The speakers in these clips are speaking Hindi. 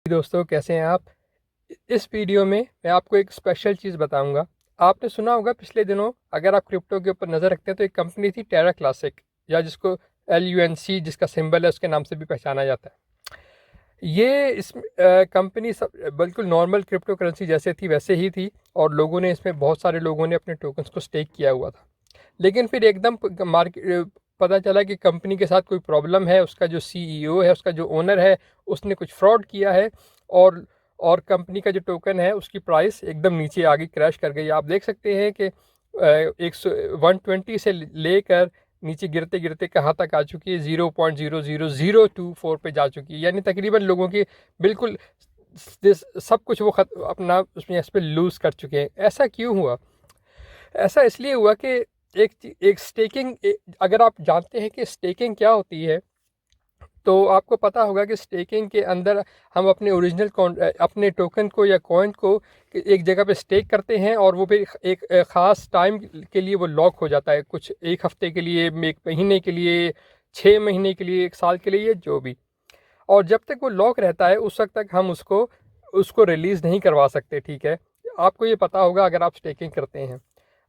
दोस्तों, कैसे हैं आप। इस वीडियो में मैं आपको एक स्पेशल चीज़ बताऊंगा। आपने सुना होगा पिछले दिनों, अगर आप क्रिप्टो के ऊपर नज़र रखते हैं तो एक कंपनी थी टेरा क्लासिक, या जिसको LUNC जिसका सिंबल है उसके नाम से भी पहचाना जाता है। ये इस कंपनी सब बिल्कुल नॉर्मल क्रिप्टो करेंसी जैसे थी वैसे ही थी, और लोगों ने इसमें बहुत सारे लोगों ने अपने टोकन्स को स्टेक किया हुआ था। लेकिन फिर एकदम मार्केट पता चला कि कंपनी के साथ कोई प्रॉब्लम है, उसका जो CEO है, उसका जो ओनर है, उसने कुछ फ्रॉड किया है, और कंपनी का जो टोकन है उसकी प्राइस एकदम नीचे आ गई, क्रैश कर गई। आप देख सकते हैं कि 120 से लेकर नीचे गिरते गिरते कहाँ तक आ चुकी है, 0.00024 पे जा चुकी है। यानी तकरीबन लोगों की बिल्कुल सब कुछ वो अपना उसमें इस पर लूज़ कर चुके हैं। ऐसा क्यों हुआ? ऐसा इसलिए हुआ कि एक स्टेकिंग, अगर आप जानते हैं कि स्टेकिंग क्या होती है, तो आपको पता होगा कि स्टेकिंग के अंदर हम अपने अपने टोकन को या कॉइन को एक जगह पे स्टेक करते हैं, और वो फिर एक ख़ास टाइम के लिए वो लॉक हो जाता है, कुछ एक हफ्ते के लिए, एक महीने के लिए, 6 महीने के लिए, 1 साल के लिए, जो भी। और जब तक वो लॉक रहता है उस वक्त तक हम उसको उसको रिलीज़ नहीं करवा सकते। ठीक है, आपको ये पता होगा अगर आप स्टेकिंग करते हैं।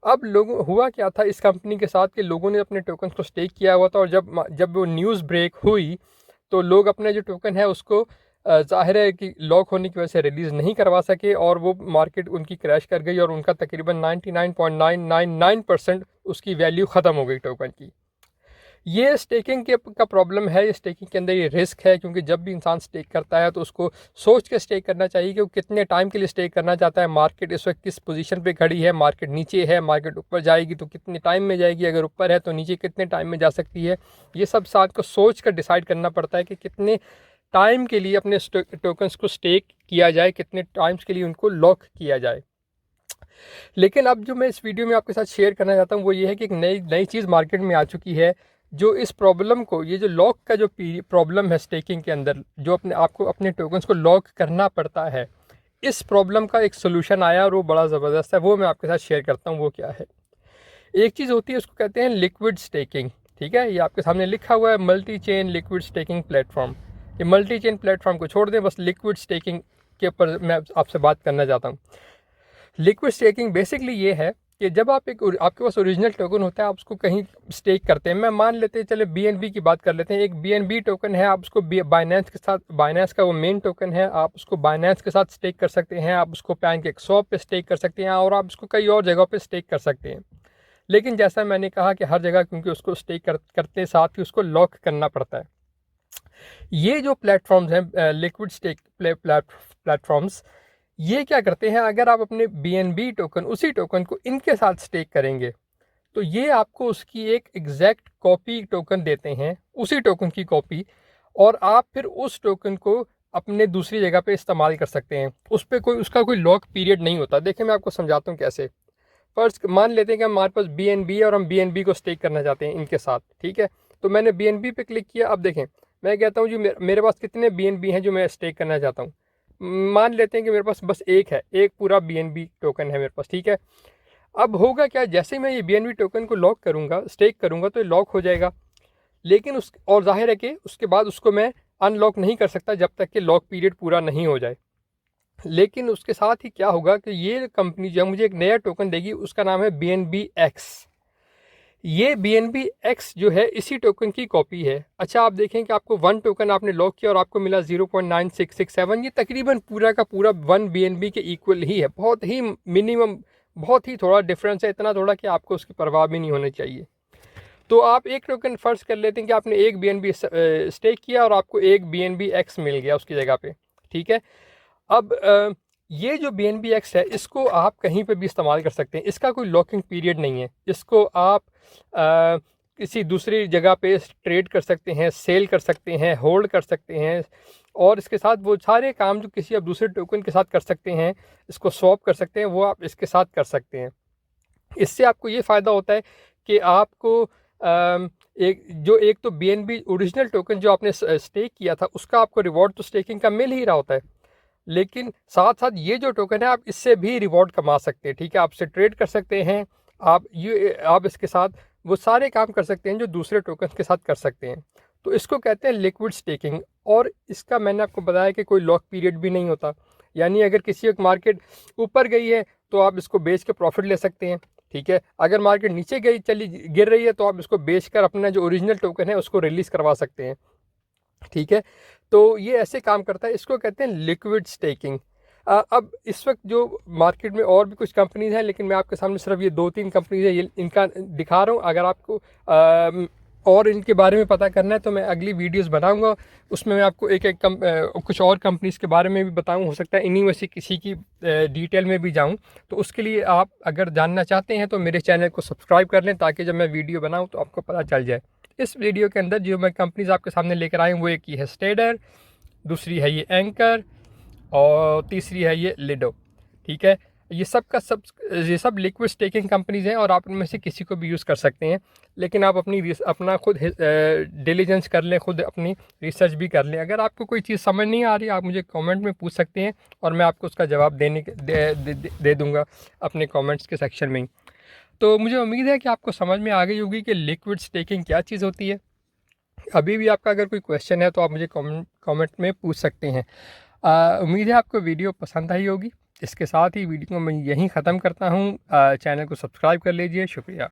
अब लोगों हुआ क्या था इस कंपनी के साथ कि लोगों ने अपने टोकन को स्टेक किया हुआ था, और जब वो न्यूज़ ब्रेक हुई तो लोग अपने जो टोकन है उसको ज़ाहिर है कि लॉक होने की वजह से रिलीज़ नहीं करवा सके, और वो मार्केट उनकी क्रैश कर गई, और उनका तकरीबन 99.999% उसकी वैल्यू ख़त्म हो गई टोकन की। ये स्टेकिंग का प्रॉब्लम है। ये स्टेकिंग के अंदर ये रिस्क है, क्योंकि जब भी इंसान स्टेक करता है तो उसको सोच के स्टेक करना चाहिए कि वो कितने टाइम के लिए स्टेक करना चाहता है। मार्केट इस वक्त किस पोजीशन पे खड़ी है, मार्केट नीचे है, मार्केट ऊपर जाएगी तो कितने टाइम में जाएगी, अगर ऊपर है तो नीचे कितने टाइम में जा सकती है। ये सब साथ को सोच कर डिसाइड करना पड़ता है कि कितने टाइम के लिए अपने टोकन्स को स्टेक किया जाए, कितने टाइम्स के लिए उनको लॉक किया जाए। लेकिन अब जो मैं इस वीडियो में आपके साथ शेयर करना चाहता हूँ वो ये है कि एक नई नई चीज़ मार्केट में आ चुकी है, जो इस प्रॉब्लम को, ये जो लॉक का जो प्रॉब्लम है स्टेकिंग के अंदर, जो आपको अपने टोकन्स को लॉक करना पड़ता है, इस प्रॉब्लम का एक सोल्यूशन आया और वो बड़ा ज़बरदस्त है। वो मैं आपके साथ शेयर करता हूँ। वो क्या है? एक चीज़ होती है, उसको कहते हैं लिक्विड स्टेकिंग। ठीक है, ये आपके सामने लिखा हुआ है, multi chain liquid staking platform. ये मल्टी चेन प्लेटफॉर्म को छोड़ दें, बस लिक्विड स्टेकिंग के ऊपर मैं आपसे बात करना चाहता हूँ। लिक्विड स्टेकिंग बेसिकली ये है कि जब आपके पास ओरिजिनल टोकन होता है, आप उसको कहीं स्टेक करते हैं। मैं मान लेते हैं, चले BNB की बात कर लेते हैं। एक BNB टोकन है, आप उसको बाइनेंस के साथ, बाइनेंस का वो मेन टोकन है, आप उसको बाइनेंस के साथ स्टेक कर सकते हैं, आप उसको PancakeSwap पे स्टेक कर सकते हैं, और आप उसको कई और जगहों पे स्टेक कर सकते हैं। लेकिन जैसा मैंने कहा कि हर जगह क्योंकि उसको स्टेक करते साथ ही उसको लॉक करना पड़ता है। ये जो प्लेटफॉर्म्स हैं, लिक्विड स्टेक प्लेटफॉर्म्स, ये क्या करते हैं, अगर आप अपने BNB टोकन, उसी टोकन को इनके साथ स्टेक करेंगे तो ये आपको उसकी एक एग्जैक्ट कॉपी टोकन देते हैं, उसी टोकन की कॉपी, और आप फिर उस टोकन को अपने दूसरी जगह पे इस्तेमाल कर सकते हैं। उस पर उसका कोई लॉक पीरियड नहीं होता। देखिए, मैं आपको समझाता हूँ कैसे। फर्स्ट मान लेते हैं कि हमारे पास BNB है और हम BNB को स्टेक करना चाहते हैं इनके साथ। ठीक है, तो मैंने BNB पे क्लिक किया। अब देखें, मैं कहता हूँ जो मेरे पास कितने BNB हैं जो मैं स्टेक करना चाहता हूँ। मान लेते हैं कि मेरे पास बस एक है, एक पूरा BNB टोकन है मेरे पास। ठीक है, अब होगा क्या, जैसे ही मैं ये BNB टोकन को लॉक करूँगा, स्टेक करूँगा, तो ये लॉक हो जाएगा। लेकिन और जाहिर है कि उसके बाद उसको मैं अनलॉक नहीं कर सकता जब तक कि लॉक पीरियड पूरा नहीं हो जाए। लेकिन उसके साथ ही क्या होगा कि ये कंपनी जो मुझे एक नया टोकन देगी, उसका नाम है BNBX। ये BNBX जो है इसी टोकन की कॉपी है। अच्छा, आप देखें कि आपको 1 टोकन आपने लॉक किया और आपको मिला 0.9667। ये तकरीबन पूरा का पूरा 1 BNB के इक्वल ही है। बहुत ही मिनिमम, बहुत ही थोड़ा डिफरेंस है, इतना थोड़ा कि आपको उसकी परवाह भी नहीं होनी चाहिए। तो आप एक टोकन फर्ज कर लेते हैं कि आपने एक BNB स्टेक किया और आपको एक BNBX मिल गया उसकी जगह पे। ठीक है, अब ये जो BNBX है, इसको आप कहीं पे भी इस्तेमाल कर सकते हैं। इसका कोई लॉकिंग पीरियड नहीं है। इसको आप किसी दूसरी जगह पे ट्रेड कर सकते हैं, सेल कर सकते हैं, होल्ड कर सकते हैं, और इसके साथ वो सारे काम जो किसी आप दूसरे टोकन के साथ कर सकते हैं, इसको स्वैप कर सकते हैं, वो आप इसके साथ कर सकते हैं। इससे आपको ये फ़ायदा होता है कि आपको एक तो BNB ओरिजिनल टोकन जो आपने स्टेक किया था, उसका आपको रिवॉर्ड तो स्टेकिंग का मिल ही रहा होता है, लेकिन साथ साथ ये जो टोकन है आप इससे भी रिवॉर्ड कमा सकते हैं। ठीक है, आपसे ट्रेड कर सकते हैं, आप इसके साथ वो सारे काम कर सकते हैं जो दूसरे टोकन के साथ कर सकते हैं। तो इसको कहते हैं लिक्विड स्टेकिंग। और इसका मैंने आपको बताया कि कोई लॉक पीरियड भी नहीं होता, यानी अगर किसी एक मार्केट ऊपर गई है तो आप इसको बेच के प्रॉफिट ले सकते हैं, ठीक है। अगर मार्केट नीचे गई चली गिर रही है तो आप इसको बेचकर अपना जो ओरिजिनल टोकन है उसको रिलीज़ करवा सकते हैं, ठीक है। तो ये ऐसे काम करता है, इसको कहते हैं लिक्विड स्टेकिंग। अब इस वक्त जो मार्केट में और भी कुछ कंपनीज हैं, लेकिन मैं आपके सामने सिर्फ ये 2-3 कंपनीज है ये इनका दिखा रहा हूँ। अगर आपको और इनके बारे में पता करना है तो मैं अगली वीडियोस बनाऊंगा, उसमें मैं आपको एक एक कुछ और कंपनीज के बारे में भी बताऊं। हो सकता है इन्हीं में से किसी की डिटेल में भी जाऊं, तो उसके लिए आप अगर जानना चाहते हैं तो मेरे चैनल को सब्सक्राइब कर लें, ताकि जब मैं वीडियो बनाऊं तो आपको पता चल जाए। इस वीडियो के अंदर जो मैं कंपनीज आपके सामने लेकर आया हूँ वो एक ही है स्टेडर, दूसरी है ये एंकर, और तीसरी है ये लिडो, ठीक है। ये सब लिक्विड स्टेकिंग कंपनीज हैं और आप उनमें से किसी को भी यूज़ कर सकते हैं, लेकिन आप अपना खुद डिलीजेंस कर लें, खुद अपनी रिसर्च भी कर लें। अगर आपको कोई चीज़ समझ नहीं आ रही आप मुझे कमेंट में पूछ सकते हैं और मैं आपको उसका जवाब दे दूँगा अपने कमेंट्स के सेक्शन में ही। तो मुझे उम्मीद है कि आपको समझ में आ गई होगी कि लिक्विड स्टेकिंग क्या चीज़ होती है। अभी भी आपका अगर कोई क्वेश्चन है तो आप मुझे कमेंट में पूछ सकते हैं। उम्मीद है आपको वीडियो पसंद आई होगी। इसके साथ ही वीडियो को मैं यहीं ख़त्म करता हूँ। चैनल को सब्सक्राइब कर लीजिए। शुक्रिया।